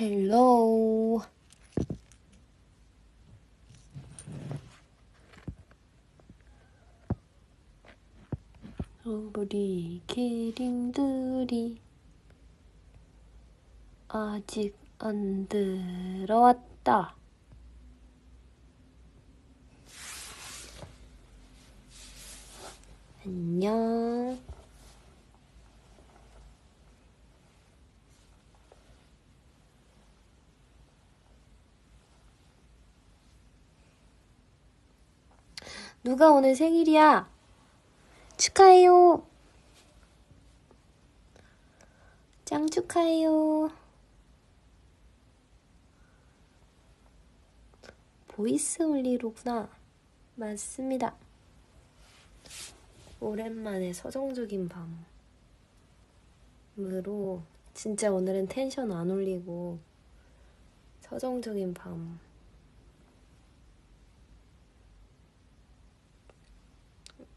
헬로우. 우리 키링들이 아직 안 들어왔다. 안녕. 누가 오늘 생일이야? 축하해요. 짱 축하해요. 보이스 올리로구나. 맞습니다. 오랜만에 서정적인 밤으로 진짜 오늘은 텐션 안 올리고 서정적인 밤.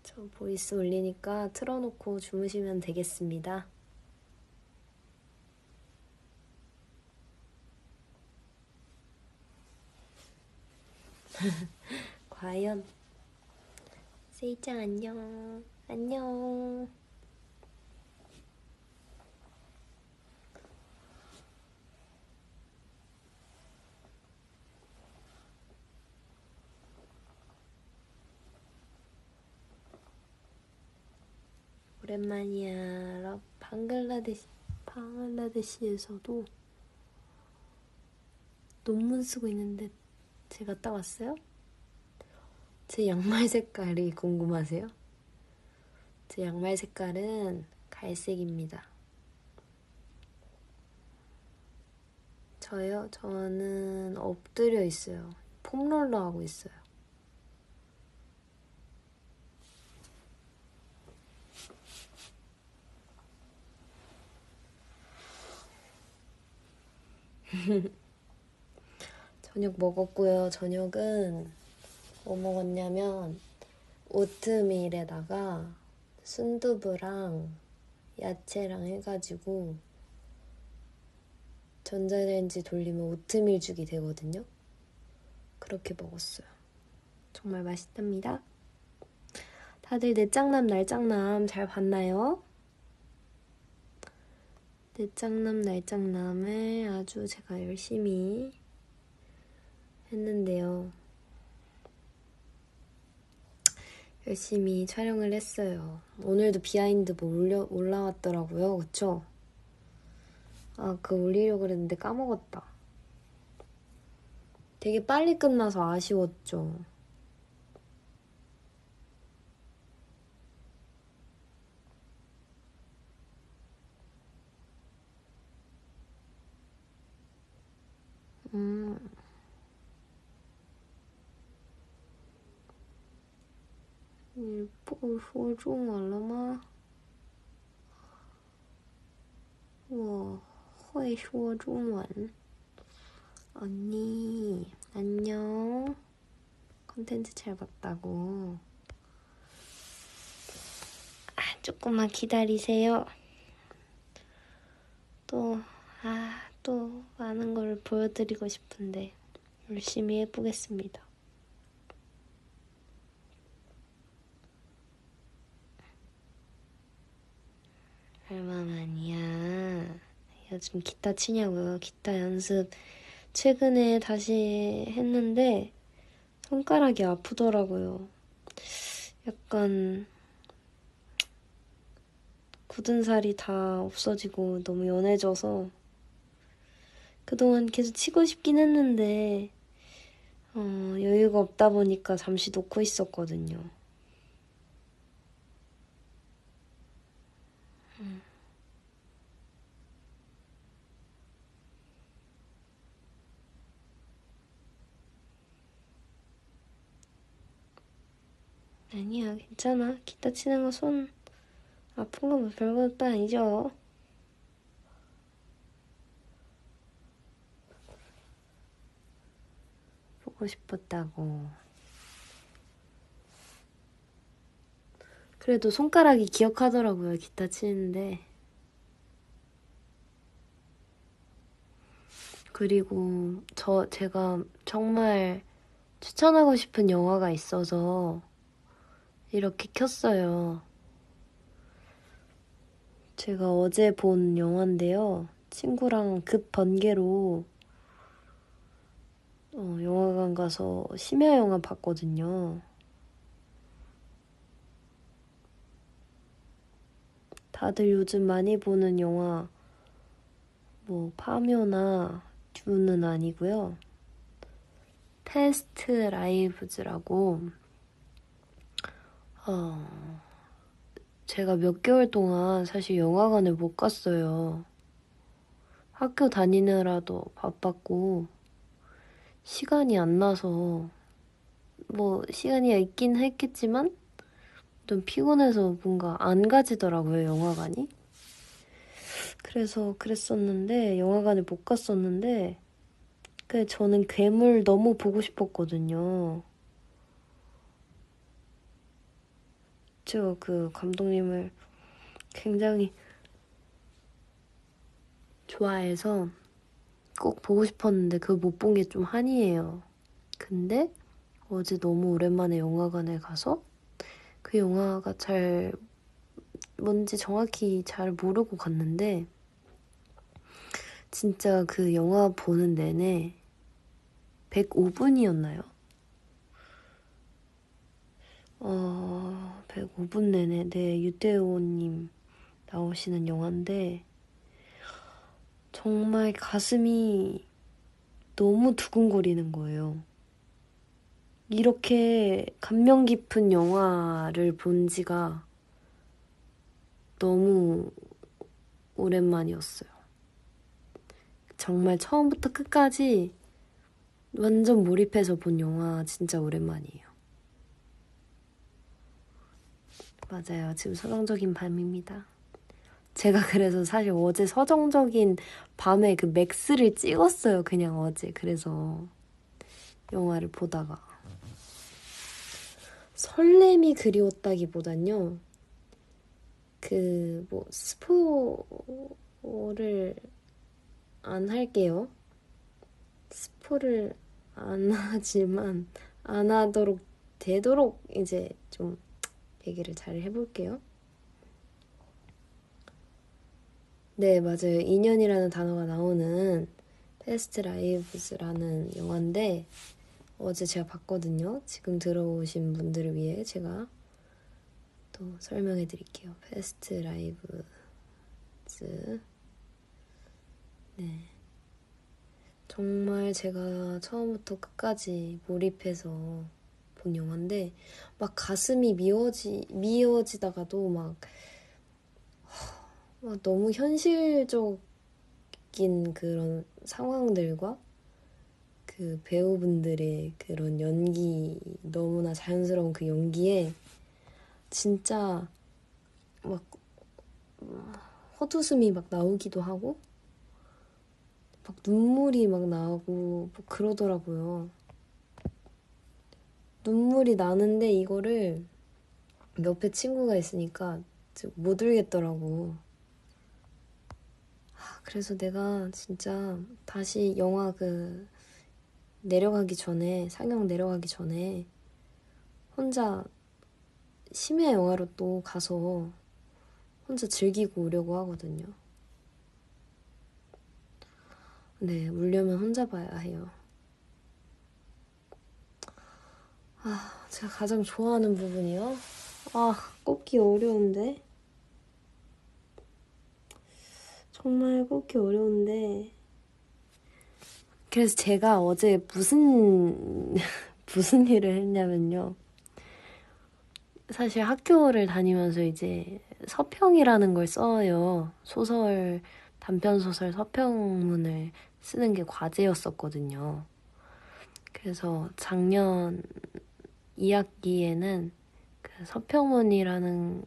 저 보이스 올리니까 틀어놓고 주무시면 되겠습니다. 과연 세이짱 안녕. 안녕. 오랜만이야. 방글라데시에서도 논문 쓰고 있는데 제가 갔다 왔어요? 제 양말 색깔이 궁금하세요? 제 양말 색깔은 갈색입니다. 저요? 저는 엎드려 있어요. 폼롤러 하고 있어요. 저녁 먹었고요. 저녁은 뭐 먹었냐면 오트밀에다가 순두부랑 야채랑 해가지고 전자레인지 돌리면 오트밀죽이 되거든요. 그렇게 먹었어요. 정말 맛있답니다. 다들 내 짱남 날짱남 잘 봤나요? 내 짱남 날짱남을 아주 제가 열심히 했는데요. 열심히 촬영을 했어요. 오늘도 비하인드 뭐 올라왔더라고요. 그쵸? 아, 그거 올리려고 그랬는데 까먹었다. 되게 빨리 끝나서 아쉬웠죠.你不说中文了吗？我会说中文。 언니, 안녕. 컨텐츠 잘 봤다고. 조금만 기다리세요. 또 많은 걸 보여드리고 싶은데 열심히 해보겠습니다. 얼마만이야? 요즘 기타 치냐고요? 기타 연습 최근에 다시 했는데 손가락이 아프더라고요. 약간 굳은 살이 다 없어지고 너무 연해져서 그동안 계속 치고 싶긴 했는데 여유가 없다 보니까 잠시 놓고 있었거든요. 아니야, 괜찮아. 기타 치는 거 손 아픈 거 뭐 별것도 아니죠. 보고 싶었다고. 그래도 손가락이 기억하더라고요, 기타 치는데. 그리고 제가 정말 추천하고 싶은 영화가 있어서 이렇게 켰어요. 제가 어제 본 영화인데요. 친구랑 급 번개로 영화관 가서 심야 영화 봤거든요. 다들 요즘 많이 보는 영화 뭐 파묘나 듀는 아니고요. 패스트 라이브즈라고 제가 몇 개월 동안 사실 영화관을 못 갔어요. 학교 다니느라도 바빴고 시간이 안 나서 뭐 시간이 있긴 했겠지만 좀 피곤해서 뭔가 안 가지더라고요, 영화관이. 그래서 그랬었는데 영화관을 못 갔었는데 저는 괴물 너무 보고 싶었거든요. 제가 그 감독님을 굉장히 좋아해서 꼭 보고 싶었는데 그걸 못 본 게 좀 한이에요. 근데 어제 너무 오랜만에 영화관에 가서 그 영화가 뭔지 정확히 잘 모르고 갔는데 진짜 그 영화 보는 내내 105분이었나요? 105분 내내 유태호님 나오시는 영화인데 정말 가슴이 너무 두근거리는 거예요. 이렇게 감명 깊은 영화를 본 지가 너무 오랜만이었어요. 정말 처음부터 끝까지 완전 몰입해서 본 영화 진짜 오랜만이에요. 맞아요. 지금 서정적인 밤입니다. 제가 그래서 사실 어제 서정적인 밤에 그 맥스를 찍었어요. 그냥 어제. 그래서 영화를 보다가. 설렘이 그리웠다기보단요. 스포를 안 할게요. 스포를 안 하지만 안 하도록 되도록 이제 좀 얘기를 잘 해볼게요. 네, 맞아요. 인연이라는 단어가 나오는 패스트 라이브즈라는 영화인데 어제 제가 봤거든요. 지금 들어오신 분들을 위해 제가 또 설명해 드릴게요. 패스트 라이브즈. 네. 정말 제가 처음부터 끝까지 몰입해서 본 영화인데 막 가슴이 미어지다가도 막 너무 현실적인 그런 상황들과 그 배우분들의 그런 연기, 너무나 자연스러운 그 연기에 진짜 막 헛웃음이 막 나오기도 하고 막 눈물이 막 나오고 뭐 그러더라고요. 눈물이 나는데 이거를 옆에 친구가 있으니까 못 울겠더라고. 그래서 내가 진짜 다시 영화 상영 내려가기 전에 혼자 심야 영화로 또 가서 혼자 즐기고 오려고 하거든요. 네, 울려면 혼자 봐야 해요. 제가 가장 좋아하는 부분이요? 꼽기 어려운데. 정말 꼽기 어려운데. 그래서 제가 어제 무슨 일을 했냐면요. 사실 학교를 다니면서 이제 서평이라는 걸 써요. 단편소설 서평문을 쓰는 게 과제였었거든요. 그래서 작년 2학기에는 그 서평문이라는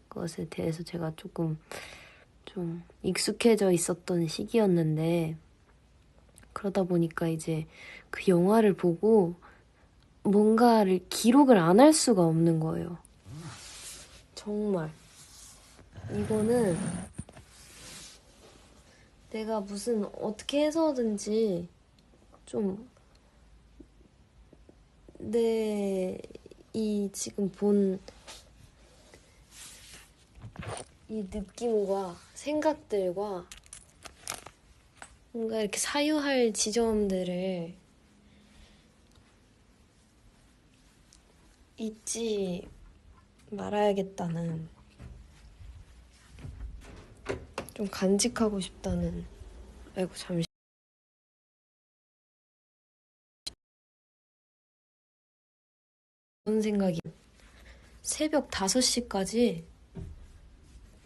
것에 대해서 제가 좀 익숙해져 있었던 시기였는데 그러다 보니까 이제 그 영화를 보고 뭔가를 기록을 안 할 수가 없는 거예요. 정말. 이거는 내가 무슨 어떻게 해서든지 좀 내 이 지금 본 이 느낌과 생각들과 뭔가 이렇게 사유할 지점들을 잊지 말아야겠다는, 좀 간직하고 싶다는. 아이고 잠시. 그런 생각이. 새벽 5시까지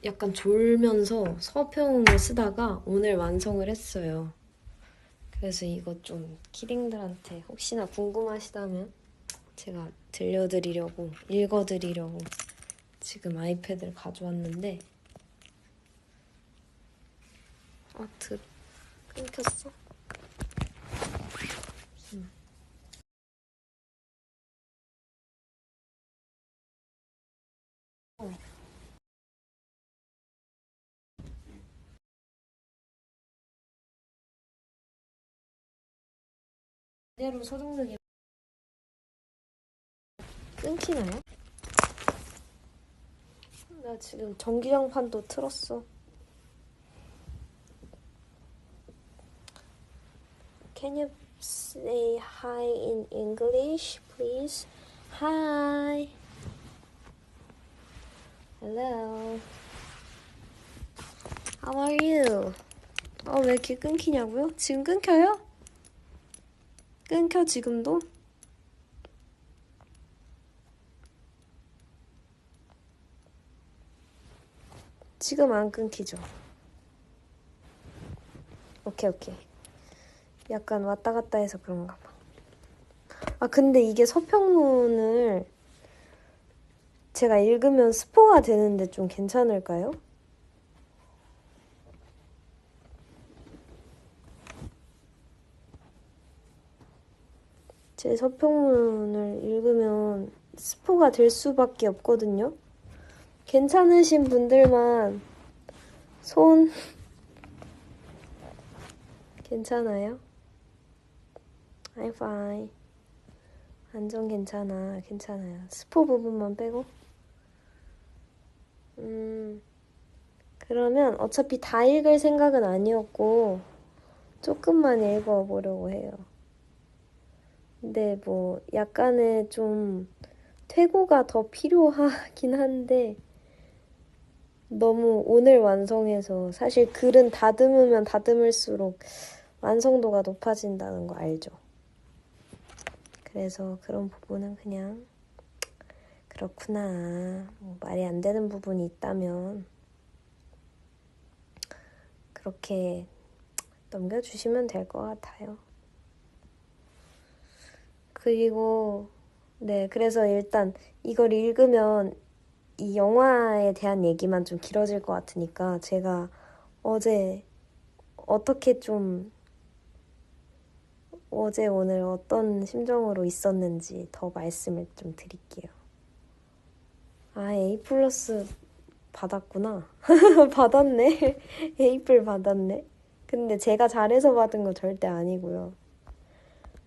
약간 졸면서 서평을 쓰다가 오늘 완성을 했어요. 그래서 이거 좀 키링들한테 혹시나 궁금하시다면 제가 들려드리려고, 읽어드리려고 지금 아이패드를 가져왔는데, 끊겼어? 이대로 서정적이 끊기나요? 나 지금 전기장판도 틀었어. Can you say hi in English, please? Hi. Hello. How are you? 왜 이렇게 끊기냐고요? 지금 끊겨요? 끊겨 지금도? 지금 안 끊기죠? 오케이. 약간 왔다 갔다 해서 그런가 봐. 근데 이게 서평문을 제가 읽으면 스포가 되는데 좀 괜찮을까요? 제 서평문을 읽으면 스포가 될 수밖에 없거든요. 괜찮으신 분들만 손. 괜찮아요? I'm fine. 완전 괜찮아요. 스포 부분만 빼고. 그러면 어차피 다 읽을 생각은 아니었고 조금만 읽어보려고 해요. 근데 뭐 약간의 좀 퇴고가 더 필요하긴 한데, 너무 오늘 완성해서, 사실 글은 다듬으면 다듬을수록 완성도가 높아진다는 거 알죠? 그래서 그런 부분은 그냥 그렇구나, 뭐 말이 안 되는 부분이 있다면 그렇게 넘겨주시면 될 것 같아요. 그리고 네, 그래서 일단 이걸 읽으면 이 영화에 대한 얘기만 좀 길어질 것 같으니까 제가 어제 오늘 어떤 심정으로 있었는지 더 말씀을 좀 드릴게요. A 플러스 받았구나. 받았네. 에이플 받았네. 근데 제가 잘해서 받은 거 절대 아니고요.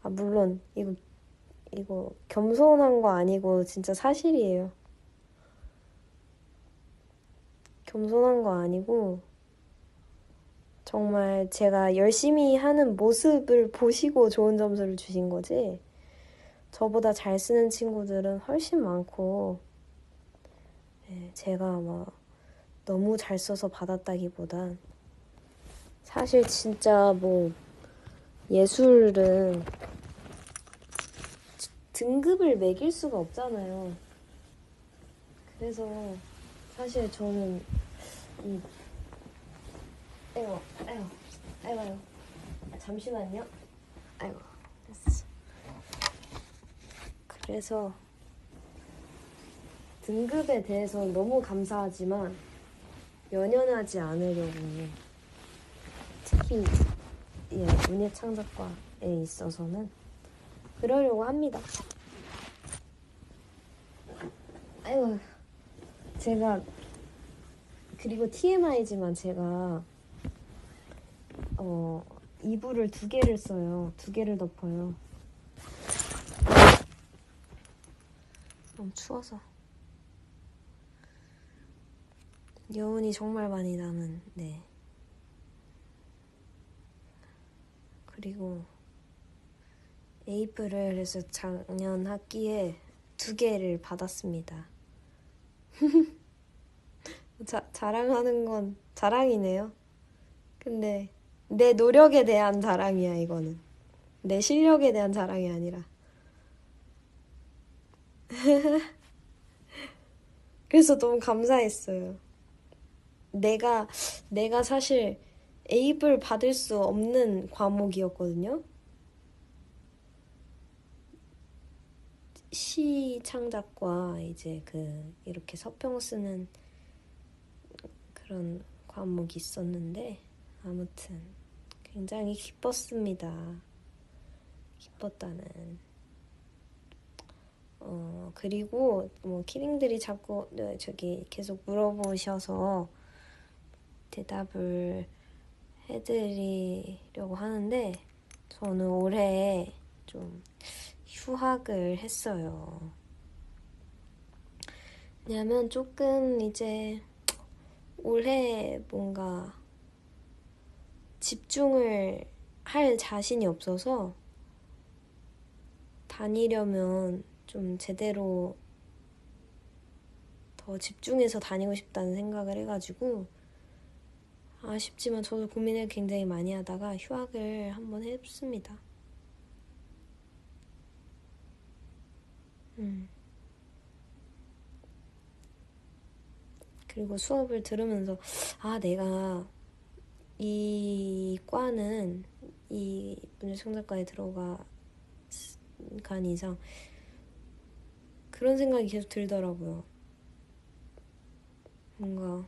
물론 이거 겸손한 거 아니고 진짜 사실이에요. 겸손한 거 아니고 정말 제가 열심히 하는 모습을 보시고 좋은 점수를 주신 거지, 저보다 잘 쓰는 친구들은 훨씬 많고, 제가 막 너무 잘 써서 받았다기보단, 사실 진짜 뭐 예술은 등급을 매길 수가 없잖아요. 그래서 사실 저는 아이고 잠시만요. 아이고 됐어. 그래서 등급에 대해서 너무 감사하지만 연연하지 않으려고, 특히 문예창작과에 있어서는 그러려고 합니다. 아이고, 제가, 그리고 TMI지만 제가 이불을 2개를 써요. 2개를 덮어요. 너무 추워서. 여운이 정말 많이 남은, 네. 그리고 에이프를 그래서 작년 학기에 2개를 받았습니다. 자랑하는 건 자랑이네요. 근데 내 노력에 대한 자랑이야, 이거는. 내 실력에 대한 자랑이 아니라. 그래서 너무 감사했어요. 내가 사실 A를 받을 수 없는 과목이었거든요. 시 창작과 이제 이렇게 서평 쓰는 그런 과목이 있었는데, 아무튼 굉장히 기뻤습니다. 기뻤다는. 그리고 뭐 키링들이 자꾸 저기 계속 물어보셔서 대답을 해드리려고 하는데, 저는 올해 좀 휴학을 했어요. 왜냐면 조금 이제 올해 뭔가 집중을 할 자신이 없어서 다니려면 좀 제대로 더 집중해서 다니고 싶다는 생각을 해가지고, 아쉽지만 저도 고민을 굉장히 많이 하다가 휴학을 한번 했습니다. 그리고 수업을 들으면서 내가 이 과는 이 문예창작과에 들어간 이상 그런 생각이 계속 들더라고요. 뭔가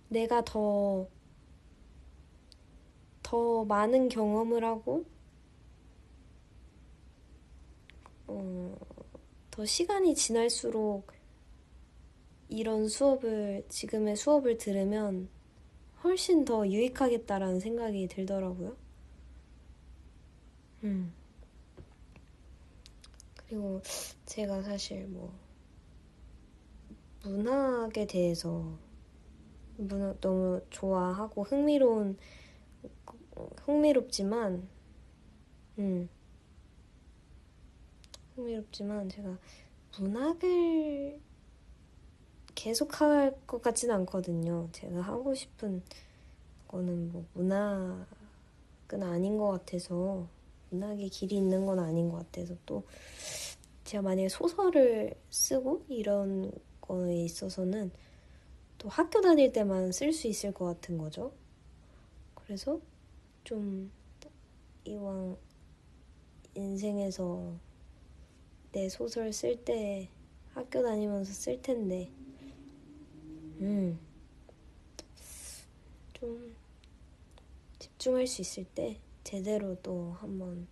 내가 더 많은 경험을 하고 더 시간이 지날수록 이런 지금의 수업을 들으면 훨씬 더 유익하겠다라는 생각이 들더라고요. 그리고 제가 사실 문학에 대해서 너무 좋아하고 흥미롭지만 제가 문학을 계속 할 것 같지는 않거든요. 제가 하고 싶은 거는 문학은 아닌 것 같아서, 문학의 길이 있는 건 아닌 것 같아서, 또 제가 만약에 소설을 쓰고 이런 거에 있어서는 또 학교 다닐 때만 쓸 수 있을 것 같은 거죠. 그래서 좀 이왕 인생에서 내 소설 쓸 때 학교 다니면서 쓸 텐데 좀 집중할 수 있을 때 제대로 또 한번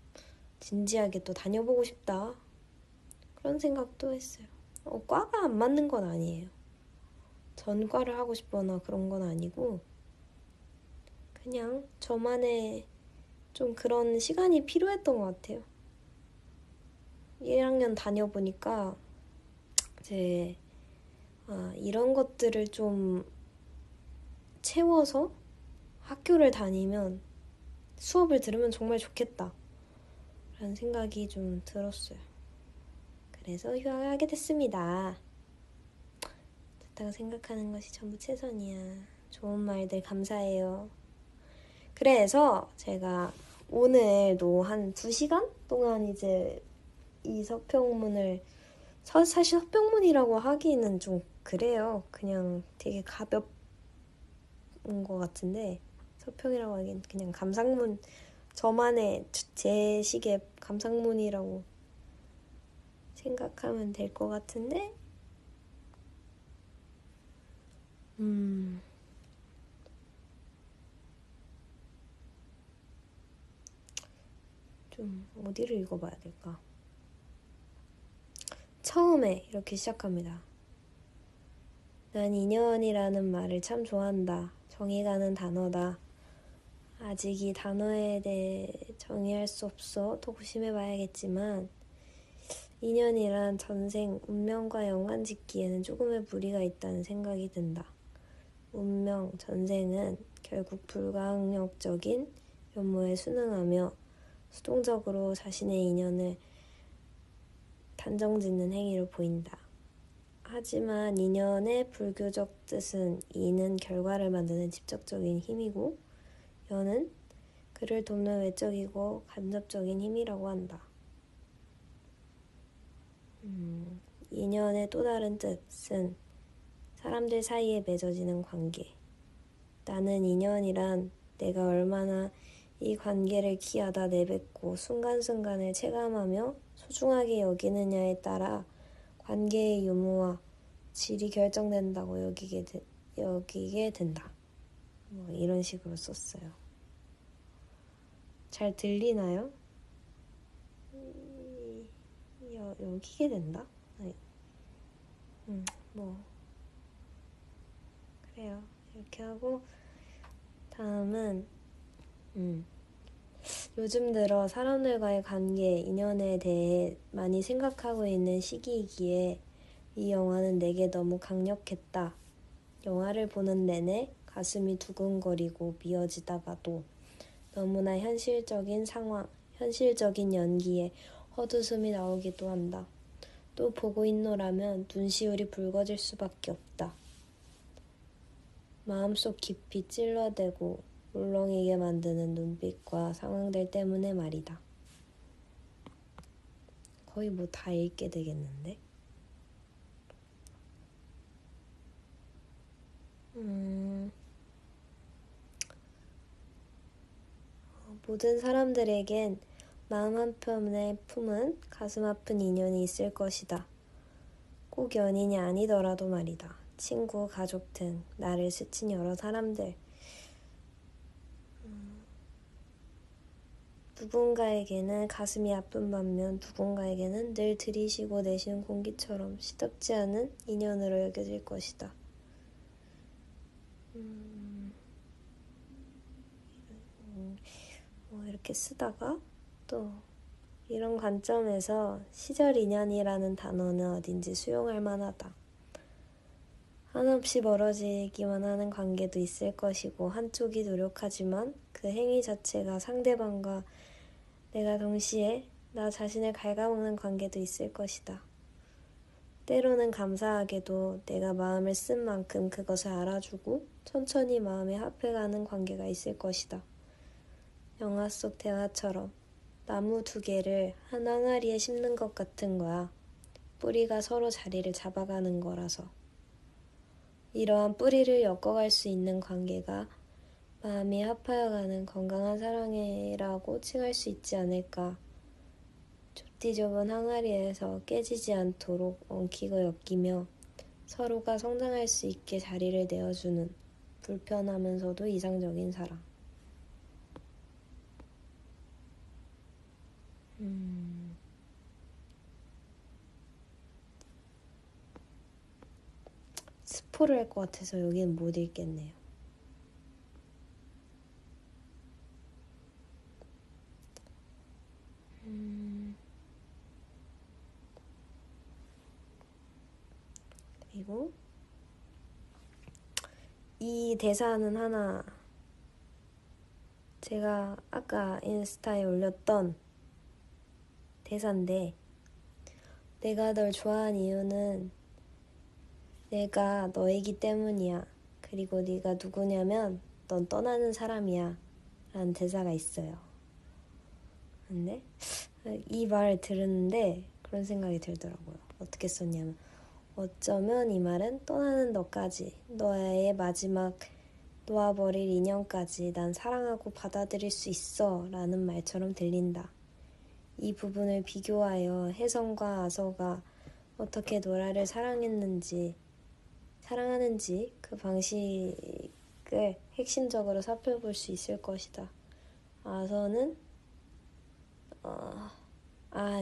진지하게 또 다녀보고 싶다, 그런 생각도 했어요. 과가 안 맞는 건 아니에요. 전과를 하고 싶거나 그런 건 아니고, 그냥 저만의 좀 그런 시간이 필요했던 것 같아요. 1학년 다녀보니까 이제 이런 것들을 좀 채워서 학교를 다니면, 수업을 들으면 정말 좋겠다 라는 생각이 좀 들었어요. 그래서 휴학을 하게 됐습니다. 좋다고 생각하는 것이 전부 최선이야. 좋은 말들 감사해요. 그래서 제가 오늘도 한 2시간 동안 이제 이 서평문을, 사실 서평문이라고 하기는 좀 그래요. 그냥 되게 가볍은 것 같은데, 서평이라고 하기엔 그냥 감상문, 저만의 제 식의 감상문이라고 생각하면 될 것 같은데, 좀 어디를 읽어봐야 될까? 처음에 이렇게 시작합니다. 난 인연이라는 말을 참 좋아한다. 정이 가는 단어다. 아직 이 단어에 대해 정의할 수 없어 도심해 봐야겠지만 인연이란 전생, 운명과 연관짓기에는 조금의 무리가 있다는 생각이 든다. 운명, 전생은 결국 불가항력적인 면모에 순응하며 수동적으로 자신의 인연을 단정짓는 행위로 보인다. 하지만 인연의 불교적 뜻은 이는 결과를 만드는 직접적인 힘이고 연은 그를 돕는 외적이고 간접적인 힘이라고 한다. 인연의 또 다른 뜻은 사람들 사이에 맺어지는 관계. 나는 인연이란 내가 얼마나 이 관계를 귀하다 내뱉고 순간순간을 체감하며 소중하게 여기느냐에 따라 관계의 유무와 질이 결정된다고 여기게 된다. 뭐 이런 식으로 썼어요. 잘 들리나요? 여기게 된다? 아니, 뭐 그래요. 이렇게 하고 다음은 요즘 들어 사람들과의 관계, 인연에 대해 많이 생각하고 있는 시기이기에 이 영화는 내게 너무 강력했다. 영화를 보는 내내 가슴이 두근거리고 미어지다가도 너무나 현실적인 상황, 현실적인 연기에 헛웃음이 나오기도 한다. 또 보고 있노라면 눈시울이 붉어질 수밖에 없다. 마음속 깊이 찔러대고 울렁이게 만드는 눈빛과 상황들 때문에 말이다. 거의 뭐 다 읽게 되겠는데? 모든 사람들에겐 마음 한편에 품은 가슴 아픈 인연이 있을 것이다. 꼭 연인이 아니더라도 말이다. 친구, 가족 등 나를 스친 여러 사람들. 누군가에게는 가슴이 아픈 반면 누군가에게는 늘 들이쉬고 내쉬는 공기처럼 시덥지 않은 인연으로 여겨질 것이다. 이렇게 쓰다가 또 이런 관점에서 시절 인연이라는 단어는 어딘지 수용할 만하다. 한없이 멀어지기만 하는 관계도 있을 것이고 한쪽이 노력하지만 그 행위 자체가 상대방과 내가 동시에 나 자신을 갉아먹는 관계도 있을 것이다. 때로는 감사하게도 내가 마음을 쓴 만큼 그것을 알아주고 천천히 마음에 합해가는 관계가 있을 것이다. 영화 속 대화처럼 나무 두 개를 한 항아리에 심는 것 같은 거야. 뿌리가 서로 자리를 잡아가는 거라서. 이러한 뿌리를 엮어갈 수 있는 관계가 마음이 합하여가는 건강한 사랑이라고 칭할 수 있지 않을까. 좁디 좁은 항아리에서 깨지지 않도록 엉키고 엮이며 서로가 성장할 수 있게 자리를 내어주는 불편하면서도 이상적인 사랑. 스포를 할 것 같아서 여기는 못 읽겠네요. 그리고 이 대사는 하나 제가 아까 인스타에 올렸던 대사인데 내가 널 좋아한 이유는 내가 너이기 때문이야. 그리고 네가 누구냐면 넌 떠나는 사람이야. 라는 대사가 있어요. 근데 이 말을 들었는데 그런 생각이 들더라고요. 어떻게 썼냐면 어쩌면 이 말은 떠나는 너까지, 너의 마지막 놓아버릴 인연까지 난 사랑하고 받아들일 수 있어 라는 말처럼 들린다. 이 부분을 비교하여 혜성과 아서가 어떻게 노라를 사랑하는지 그 방식을 핵심적으로 살펴볼 수 있을 것이다. 아서는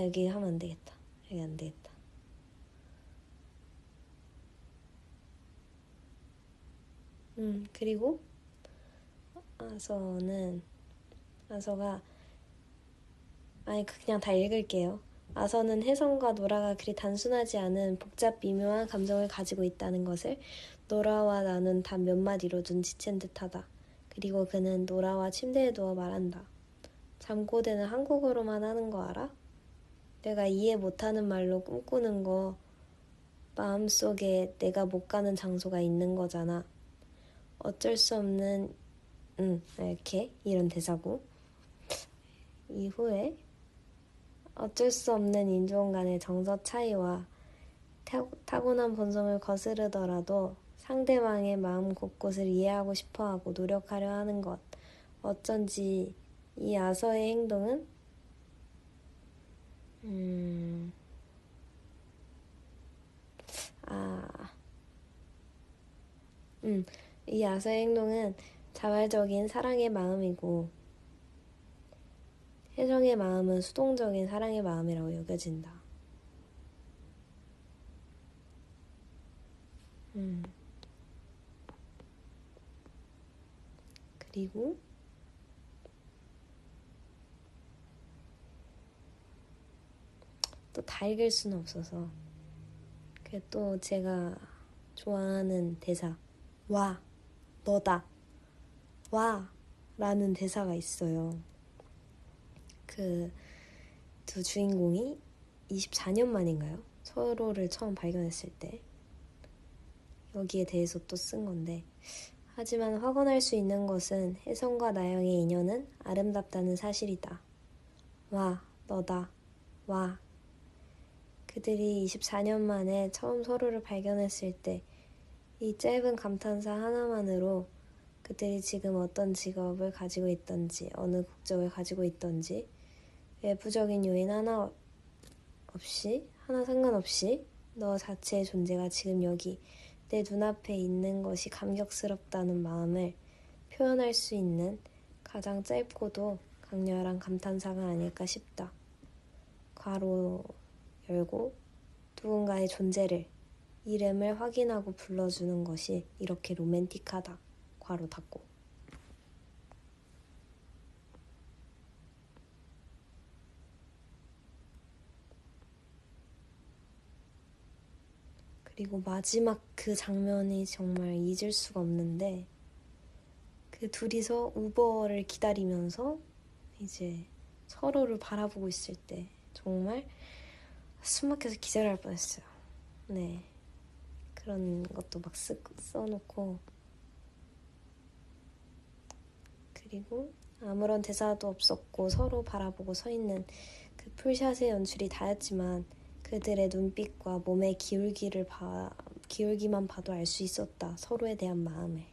여기 하면 안 되겠다. 여기 안 되겠다. 그리고 아서가 그냥 다 읽을게요. 아서는 혜성과 노라가 그리 단순하지 않은 복잡 미묘한 감정을 가지고 있다는 것을 노라와 나는 단 몇 마디로 눈치챈 듯하다. 그리고 그는 노라와 침대에 누워 말한다. 잠꼬대는 한국어로만 하는 거 알아? 내가 이해 못하는 말로 꿈꾸는 거 마음속에 내가 못 가는 장소가 있는 거잖아. 어쩔 수 없는 이렇게 이런 대사고 이후에 어쩔 수 없는 인종 간의 정서 차이와 타고난 본성을 거스르더라도 상대방의 마음 곳곳을 이해하고 싶어하고 노력하려 하는 것. 어쩐지 이 아서의 행동은 이 아서의 행동은 자발적인 사랑의 마음이고 혜정의 마음은 수동적인 사랑의 마음이라고 여겨진다. 그리고 또 다 읽을 수는 없어서 또 제가 좋아하는 대사 와 너다 와 라는 대사가 있어요. 그 두 주인공이 24년 만인가요? 서로를 처음 발견했을 때 여기에 대해서 또 쓴 건데 하지만 확언할 수 있는 것은 혜성과 나영의 인연은 아름답다는 사실이다. 와 너다 와 그들이 24년 만에 처음 서로를 발견했을 때 이 짧은 감탄사 하나만으로 그들이 지금 어떤 직업을 가지고 있던지 어느 국적을 가지고 있던지 외부적인 요인 하나 상관없이 너 자체의 존재가 지금 여기 내 눈앞에 있는 것이 감격스럽다는 마음을 표현할 수 있는 가장 짧고도 강렬한 감탄사가 아닐까 싶다. 괄호 열고 누군가의 존재를 이름을 확인하고 불러주는 것이 이렇게 로맨틱하다. 괄호 닫고 그리고 마지막 그 장면이 정말 잊을 수가 없는데 그 둘이서 우버를 기다리면서 이제 서로를 바라보고 있을 때 정말 숨막혀서 기절할 뻔했어요. 네, 그런 것도 막 써놓고 그리고 아무런 대사도 없었고 서로 바라보고 서 있는 그 풀샷의 연출이 다였지만 그들의 눈빛과 몸의 기울기만 봐도 알 수 있었다. 서로에 대한 마음을.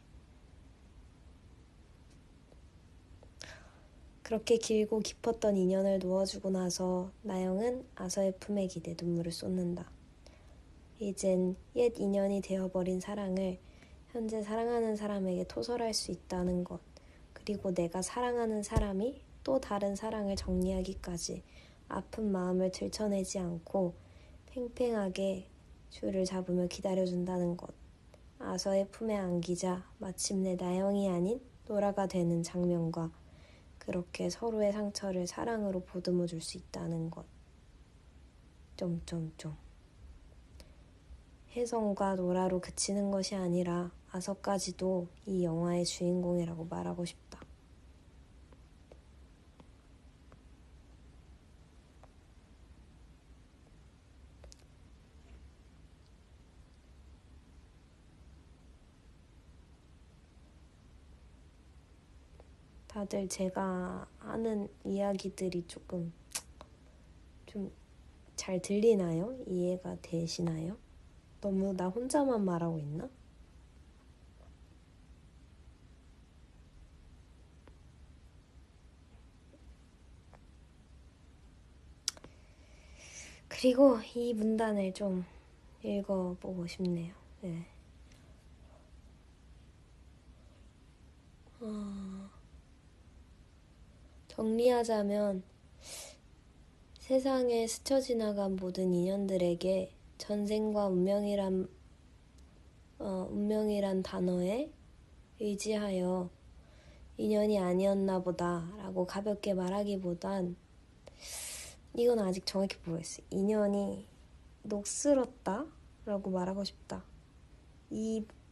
그렇게 길고 깊었던 인연을 놓아주고 나서 나영은 아서의 품에 기대 눈물을 쏟는다. 이젠 옛 인연이 되어버린 사랑을 현재 사랑하는 사람에게 토설할 수 있다는 것, 그리고 내가 사랑하는 사람이 또 다른 사랑을 정리하기까지 아픈 마음을 들춰내지 않고 팽팽하게 줄을 잡으며 기다려준다는 것. 아서의 품에 안기자 마침내 나영이 아닌 노라가 되는 장면과 그렇게 서로의 상처를 사랑으로 보듬어 줄 수 있다는 것. 혜성과 노라로 그치는 것이 아니라 아서까지도 이 영화의 주인공이라고 말하고 싶다. 다들 제가 하는 이야기들이 조금 좀 잘 들리나요? 이해가 되시나요? 너무 나 혼자만 말하고 있나? 그리고 이 문단을 좀 읽어보고 싶네요. 네. 정리하자면 세상에 스쳐 지나간 모든 인연들에게 전생과 운명이란 단어에 의지하여 인연이 아니었나 보다 라고 가볍게 말하기보단 이건 아직 정확히 모르겠어요. 인연이 녹슬었다 라고 말하고 싶다.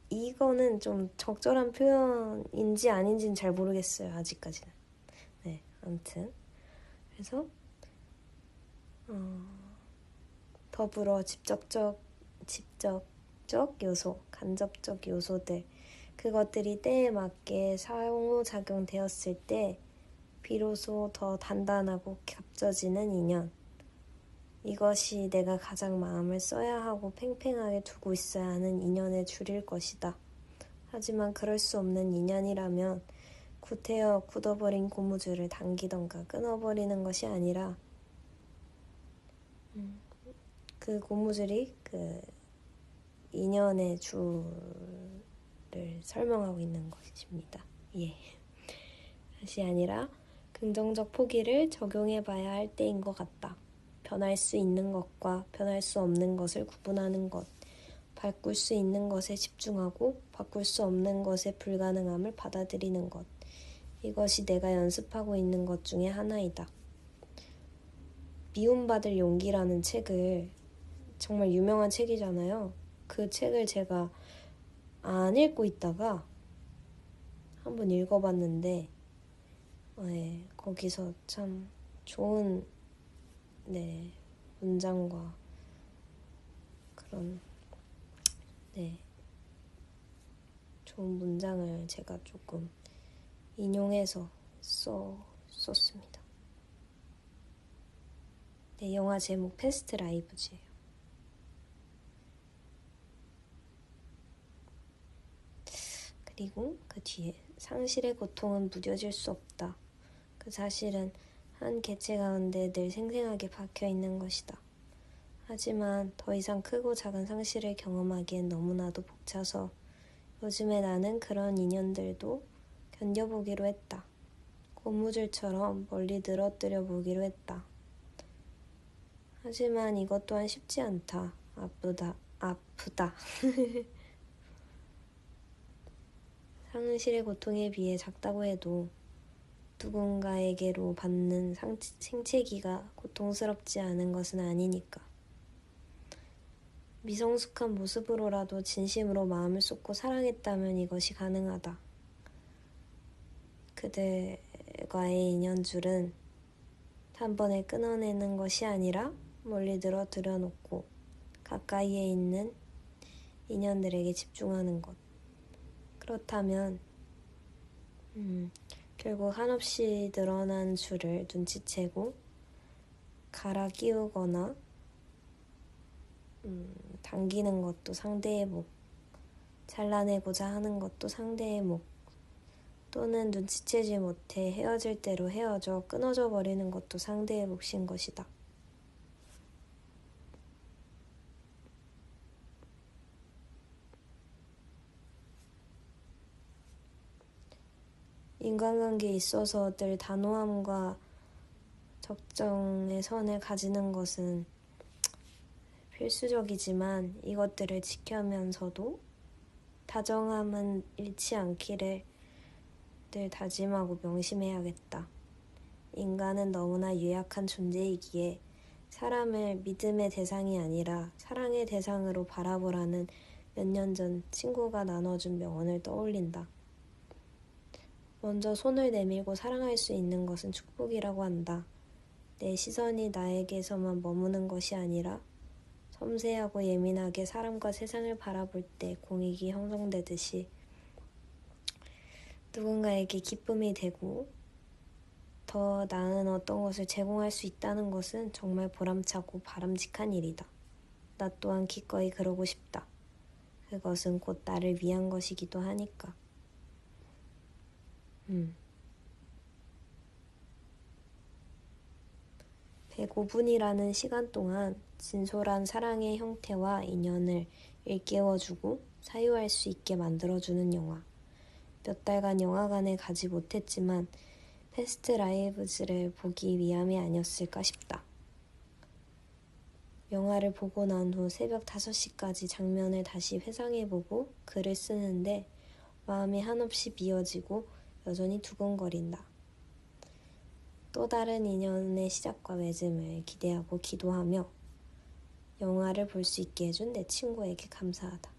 이거는 좀 적절한 표현인지 아닌지는 잘 모르겠어요. 아직까지는. 네, 아무튼 그래서 더불어 직접적 요소, 간접적 요소들 그것들이 때에 맞게 상호작용되었을 때 비로소 더 단단하고 겹쳐지는 인연. 이것이 내가 가장 마음을 써야 하고 팽팽하게 두고 있어야 하는 인연의 줄일 것이다. 하지만 그럴 수 없는 인연이라면 구태여 굳어버린 고무줄을 당기던가 끊어버리는 것이 아니라 그 고무줄이 그 인연의 줄을 설명하고 있는 것입니다. 예. 것이 아니라 긍정적 포기를 적용해봐야 할 때인 것 같다. 변할 수 있는 것과 변할 수 없는 것을 구분하는 것, 바꿀 수 있는 것에 집중하고 바꿀 수 없는 것의 불가능함을 받아들이는 것. 이것이 내가 연습하고 있는 것 중에 하나이다. 미움받을 용기라는 책을 정말 유명한 책이잖아요. 그 책을 제가 안 읽고 있다가 한번 읽어봤는데 네, 거기서 참 좋은 문장과 그런 좋은 문장을 제가 조금 인용해서 썼습니다. 네, 영화 제목 패스트 라이브즈예요. 그리고 그 뒤에 상실의 고통은 무뎌질 수 없다. 그 사실은 한 객체 가운데 늘 생생하게 박혀있는 것이다. 하지만 더 이상 크고 작은 상실을 경험하기엔 너무나도 벅차서 요즘에 나는 그런 인연들도 견뎌보기로 했다. 고무줄처럼 멀리 늘어뜨려 보기로 했다. 하지만 이것 또한 쉽지 않다. 아프다. 상실의 고통에 비해 작다고 해도 누군가에게로 받는 생채기가 고통스럽지 않은 것은 아니니까. 미성숙한 모습으로라도 진심으로 마음을 쏟고 사랑했다면 이것이 가능하다. 그들과의 인연줄은 단번에 끊어내는 것이 아니라 멀리 늘어뜨려 놓고 가까이에 있는 인연들에게 집중하는 것. 그렇다면 결국 한없이 늘어난 줄을 눈치채고 갈아 끼우거나 당기는 것도 상대의 목, 잘라내고자 하는 것도 상대의 목, 또는 눈치채지 못해 헤어질 대로 헤어져 끊어져 버리는 것도 상대의 몫인 것이다. 인간관계에 있어서 늘 단호함과 적정의 선을 가지는 것은 필수적이지만 이것들을 지켜면서도 다정함은 잃지 않기를 늘 다짐하고 명심해야겠다. 인간은 너무나 유약한 존재이기에 사람을 믿음의 대상이 아니라 사랑의 대상으로 바라보라는 몇 년 전 친구가 나눠준 명언을 떠올린다. 먼저 손을 내밀고 사랑할 수 있는 것은 축복이라고 한다. 내 시선이 나에게서만 머무는 것이 아니라 섬세하고 예민하게 사람과 세상을 바라볼 때 공익이 형성되듯이 누군가에게 기쁨이 되고 더 나은 어떤 것을 제공할 수 있다는 것은 정말 보람차고 바람직한 일이다. 나 또한 기꺼이 그러고 싶다. 그것은 곧 나를 위한 것이기도 하니까. 105분이라는 시간 동안 진솔한 사랑의 형태와 인연을 일깨워주고 사유할 수 있게 만들어주는 영화. 몇 달간 영화관에 가지 못했지만 패스트 라이브즈를 보기 위함이 아니었을까 싶다. 영화를 보고 난 후 새벽 5시까지 장면을 다시 회상해보고 글을 쓰는데 마음이 한없이 미어지고 여전히 두근거린다. 또 다른 인연의 시작과 맺음을 기대하고 기도하며 영화를 볼 수 있게 해준 내 친구에게 감사하다.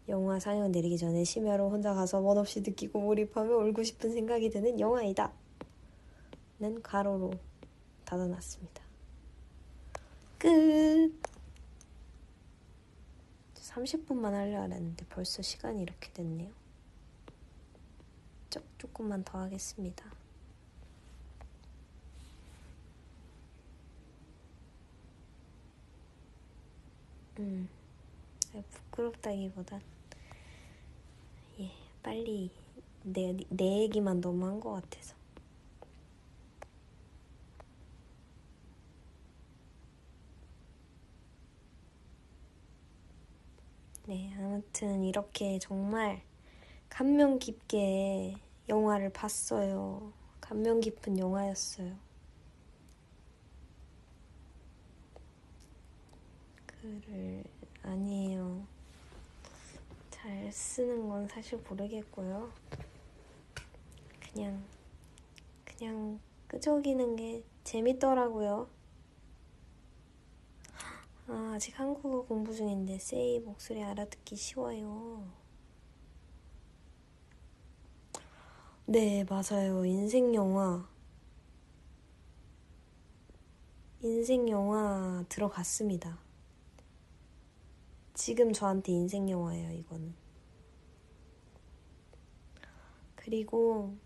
영화 상영 내리기 전에 심야로 혼자 가서 멋없이 느끼고 몰입하며 울고 싶은 생각이 드는 영화이다. 는 가로로 닫아놨습니다. 끝! 30분만 하려 했는데 벌써 시간이 이렇게 됐네요. 조금만 더 하겠습니다. 부끄럽다기보단 빨리 내 얘기만 너무 한 것 같아서. 네, 아무튼 이렇게 정말 감명 깊게 영화를 봤어요. 감명 깊은 영화였어요. 글을 아니에요. 잘 쓰는 건 사실 모르겠고요. 그냥 끄적이는 게 재밌더라고요. 아직 한국어 공부 중인데 세이 목소리 알아듣기 쉬워요. 네, 맞아요. 인생 영화 들어갔습니다. 지금 저한테 인생 영화예요, 이거는. 그리고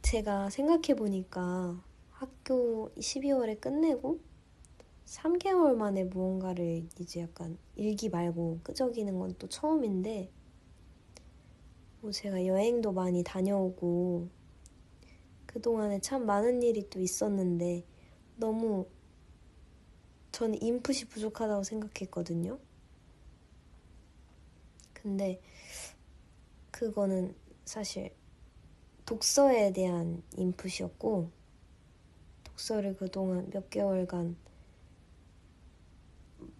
제가 생각해보니까 학교 12월에 끝내고 3개월 만에 무언가를 이제 약간 일기 말고 끄적이는 건 또 처음인데, 뭐 제가 여행도 많이 다녀오고 그동안에 참 많은 일이 또 있었는데 너무 저는 인풋이 부족하다고 생각했거든요. 근데 그거는 사실 독서에 대한 인풋이었고, 독서를 그동안 몇 개월간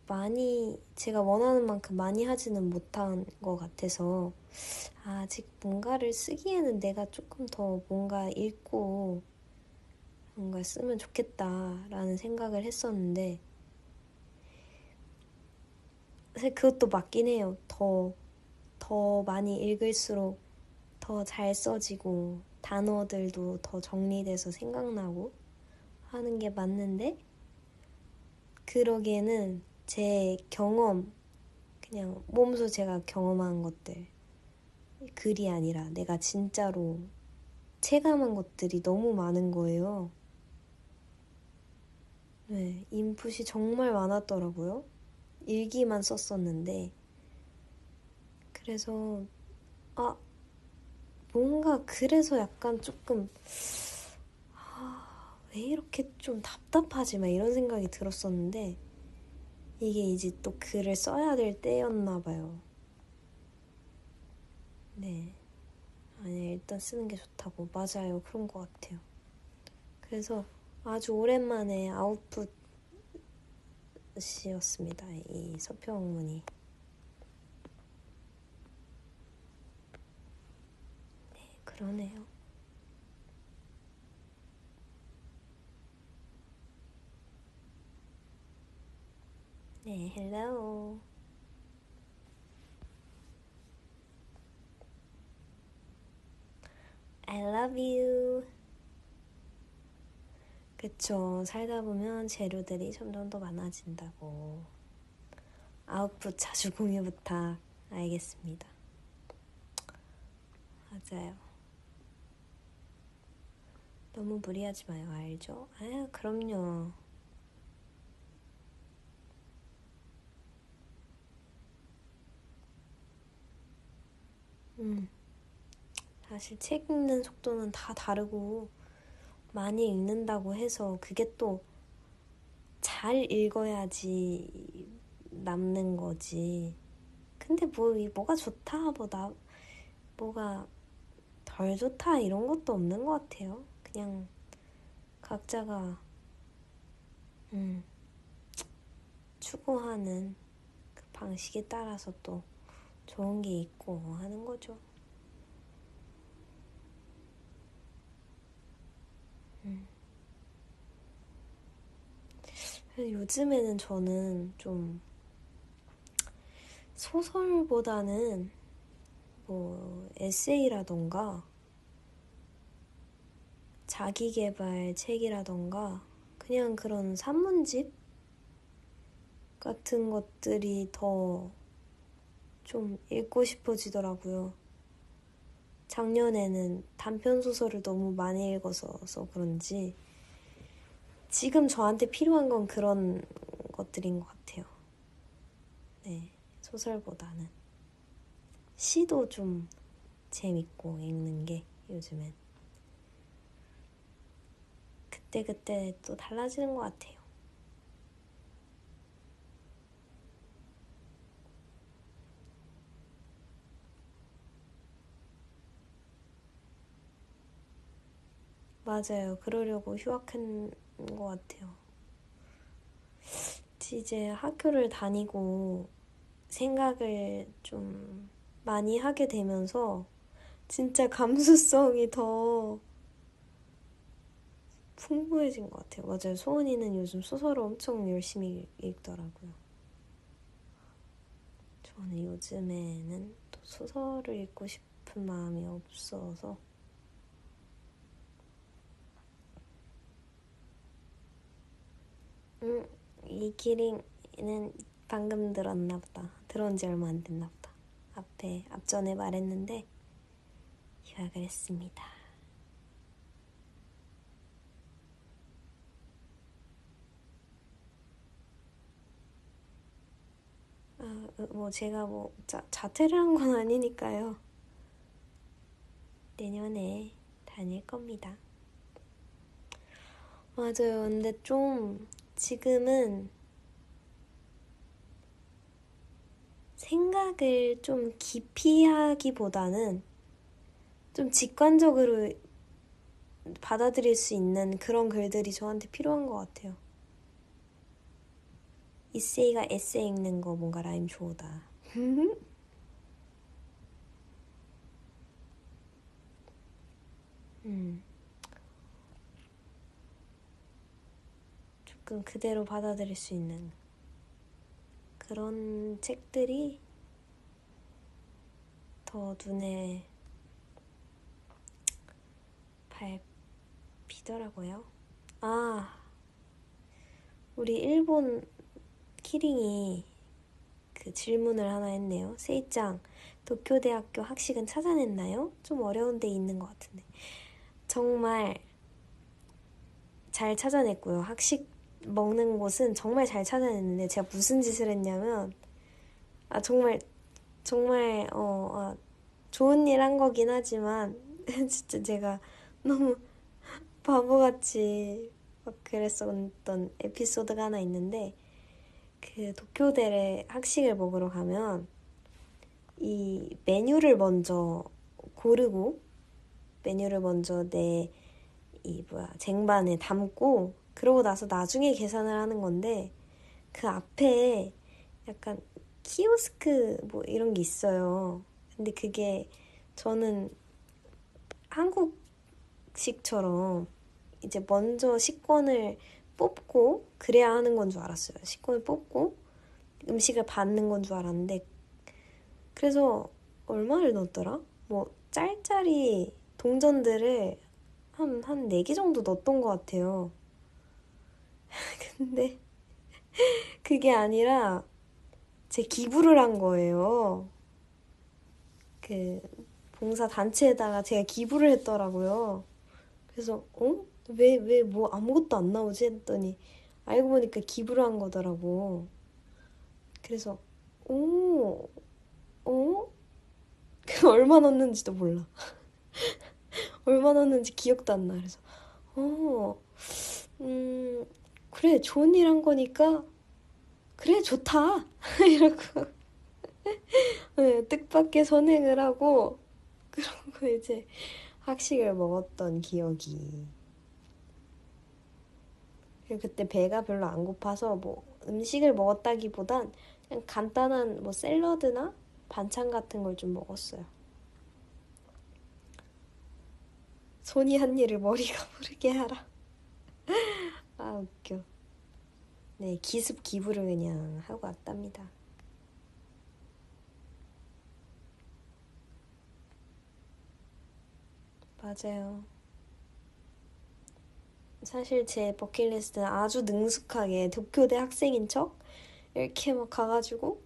많이 제가 원하는 만큼 많이 하지는 못한 것 같아서 아직 뭔가를 쓰기에는 내가 조금 더 뭔가 읽고 뭔가 쓰면 좋겠다라는 생각을 했었는데, 사실 그것도 맞긴 해요. 더 많이 읽을수록 더 잘 써지고 단어들도 더 정리돼서 생각나고 하는 게 맞는데, 그러기에는 제 경험, 그냥 몸소 제가 경험한 것들, 글이 아니라 내가 진짜로 체감한 것들이 너무 많은 거예요. 네, 인풋이 정말 많았더라고요. 일기만 썼었는데. 그래서 뭔가 그래서 약간 조금 왜 이렇게 좀 답답하지 막 이런 생각이 들었었는데, 이게 이제 또 글을 써야 될 때였나 봐요. 네, 아니 일단 쓰는 게 좋다고. 맞아요, 그런 것 같아요. 그래서 아주 오랜만에 아웃풋이었습니다, 이 서평문이. 네, 그러네요. 네, hello. I love you. 그쵸. 살다 보면 재료들이 점점 더 많아진다고. 아웃풋 자주 공유 부탁. 알겠습니다. 맞아요. 너무 무리하지 마요. 알죠? 아유, 그럼요. 사실 책 읽는 속도는 다 다르고, 많이 읽는다고 해서 그게 또 잘 읽어야지 남는 거지. 근데 뭐가 좋다, 뭐가 덜 좋다 이런 것도 없는 것 같아요. 그냥 각자가 추구하는 그 방식에 따라서 또 좋은 게 있고 하는 거죠. 요즘에는 저는 좀 소설보다는 뭐 에세이라던가 자기계발 책이라던가 그냥 그런 산문집 같은 것들이 더 좀 읽고 싶어지더라고요. 작년에는 단편 소설을 너무 많이 읽어서 그런지 지금 저한테 필요한 건 그런 것들인 것 같아요. 네, 소설보다는 시도 좀 재밌고 읽는 게 요즘엔 그때그때 또 달라지는 것 같아요. 맞아요. 그러려고 휴학한 것 같아요. 이제 학교를 다니고 생각을 좀 많이 하게 되면서 진짜 감수성이 더 풍부해진 것 같아요. 맞아요. 소은이는 요즘 소설을 엄청 열심히 읽더라고요. 저는 요즘에는 또 소설을 읽고 싶은 마음이 없어서 이기링은 방금 들었나 보다. 들어온 지 얼마 안 됐나 보다. 앞전에 말했는데 휴학을 했습니다. 뭐 제가 뭐 자퇴를 한 건 아니니까요. 내년에 다닐 겁니다. 맞아요. 근데 좀 지금은 생각을 좀 깊이 하기보다는 좀 직관적으로 받아들일 수 있는 그런 글들이 저한테 필요한 것 같아요. 이세이가 에세 읽는 거 뭔가 라임 좋다. 조금 그대로 받아들일 수 있는 그런 책들이 더 눈에 밟히더라고요. 우리 일본 키링이 그 질문을 하나 했네요. 세이짱, 도쿄대학교 학식은 찾아냈나요? 좀 어려운 데 있는 것 같은데. 정말 잘 찾아냈고요. 학식 먹는 곳은 정말 잘 찾아냈는데 제가 무슨 짓을 했냐면 정말 좋은 일 한 거긴 하지만 진짜 제가 너무 바보같이 막 그랬었던 에피소드가 하나 있는데 그 도쿄대에 학식을 먹으러 가면 이 메뉴를 먼저 고르고 메뉴를 먼저 쟁반에 담고 그러고 나서 나중에 계산을 하는 건데 그 앞에 약간 키오스크 뭐 이런 게 있어요. 근데 그게 저는 한국식처럼 이제 먼저 식권을 뽑고 그래야 하는 건 줄 알았어요. 식권을 뽑고 음식을 받는 건 줄 알았는데 그래서 얼마를 넣었더라? 뭐 짤짤이 동전들을 한 4개 정도 넣었던 것 같아요. 근데 그게 아니라 제 기부를 한 거예요. 그 봉사 단체에다가 제가 기부를 했더라고요. 그래서 왜 뭐 아무것도 안 나오지? 했더니 알고 보니까 기부를 한 거더라고. 그래서 오, 어? 그 얼마 넣었는지도 몰라. 얼마 넣었는지 기억도 안 나. 그래서 어, 음, 그래 좋은 일 한 거니까 그래 좋다 이러고 네, 뜻밖의 선행을 하고 그러고 이제 학식을 먹었던 기억이. 그때 배가 별로 안 고파서 뭐 음식을 먹었다기보단 그냥 간단한 뭐 샐러드나 반찬 같은 걸 좀 먹었어요. 손이 한 일을 머리가 모르게 하라. 아 웃겨. 네, 기습 기부를 그냥 하고 왔답니다. 맞아요. 사실 제 버킷리스트는 아주 능숙하게 도쿄대 학생인 척 이렇게 막 가가지고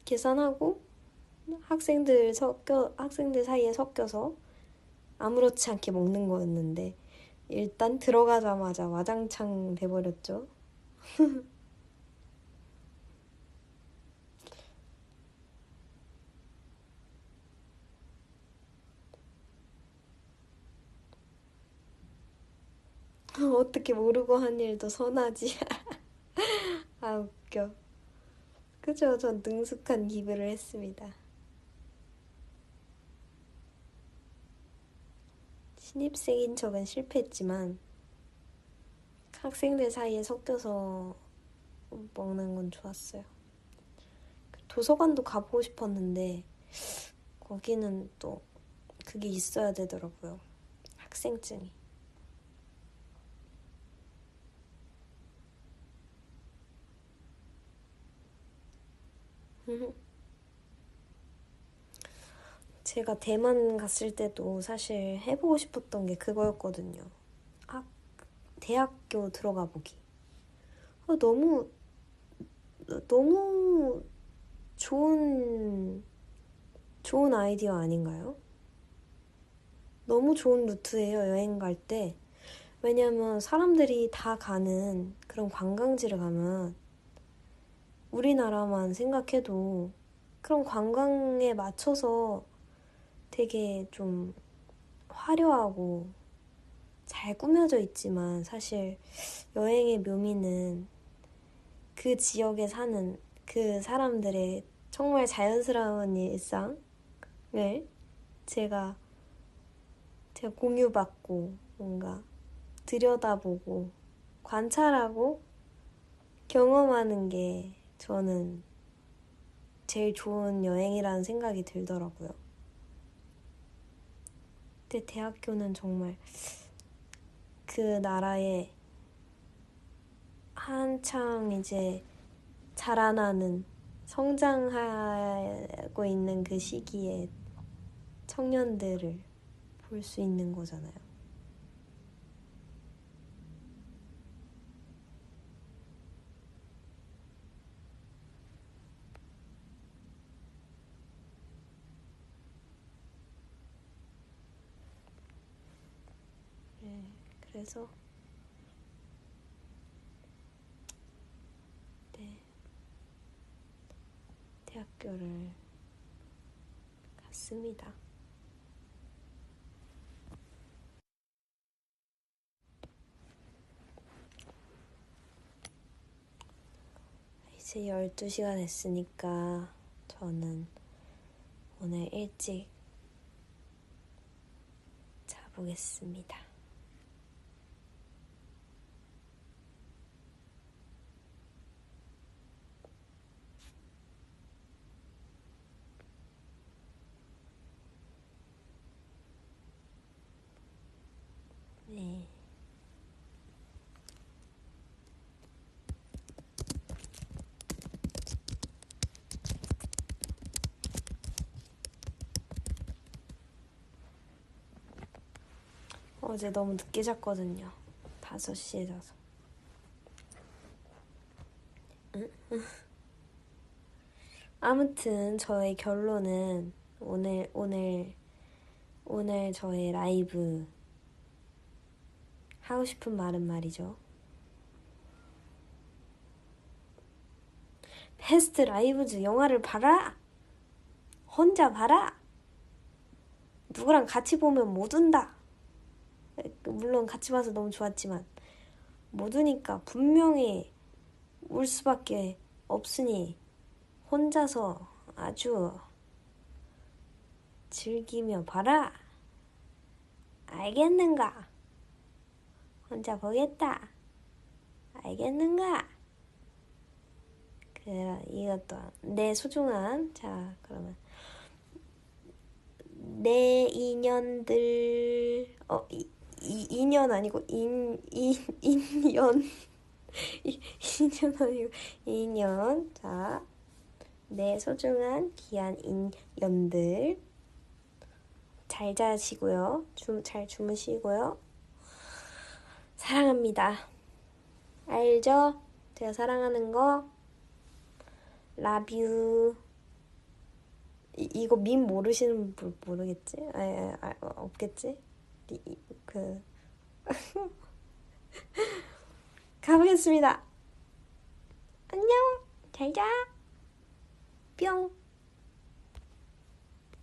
계산하고 학생들 사이에 섞여서 아무렇지 않게 먹는 거였는데 일단 들어가자마자 와장창 돼버렸죠. 어떻게 모르고 한 일도 선하지. 아, 웃겨. 그죠? 전 능숙한 기부를 했습니다. 신입생인 척은 실패했지만 학생들 사이에 섞여서 먹는 건 좋았어요. 도서관도 가보고 싶었는데 거기는 또 그게 있어야 되더라고요. 학생증이. 제가 대만 갔을 때도 사실 해보고 싶었던 게 그거였거든요. 학, 대학교 들어가 보기. 너무, 너무 좋은 아이디어 아닌가요? 너무 좋은 루트예요, 여행 갈 때. 왜냐면 사람들이 다 가는 그런 관광지를 가면 우리나라만 생각해도 그런 관광에 맞춰서 되게 좀 화려하고 잘 꾸며져 있지만 사실 여행의 묘미는 그 지역에 사는 그 사람들의 정말 자연스러운 일상을 제가 공유받고 뭔가 들여다보고 관찰하고 경험하는 게 저는 제일 좋은 여행이라는 생각이 들더라고요. 근데 대학교는 정말 그 나라에 한창 이제 자라나는 성장하고 있는 그 시기에 청년들을 볼 수 있는 거잖아요. 네, 그래서 네, 대학교를 갔습니다. 이제 12시가 됐으니까 저는 오늘 일찍 자보겠습니다. 네. 어제 너무 늦게 잤거든요. 5시에 자서. 아무튼 저의 결론은 오늘 저의 라이브 하고 싶은 말은 말이죠. 베스트 라이브즈 영화를 봐라! 혼자 봐라! 누구랑 같이 보면 못 운다! 물론 같이 봐서 너무 좋았지만 못 우니까 분명히 울 수밖에 없으니 혼자서 아주 즐기며 봐라! 알겠는가? 혼자 보겠다. 알겠는가? 이것도 내 소중한 그러면 내 인연들 인연 아니고 인연 2년 아니고 2년. 자, 내 소중한 귀한 인연들 잘 자시고요. 잘 주무시고요. 사랑합니다. 알죠? 제가 사랑하는 거. Love you. 이거 밈 모르시는 분 모르겠지? 없겠지? 그 가보겠습니다. 안녕. 잘 자. 뿅.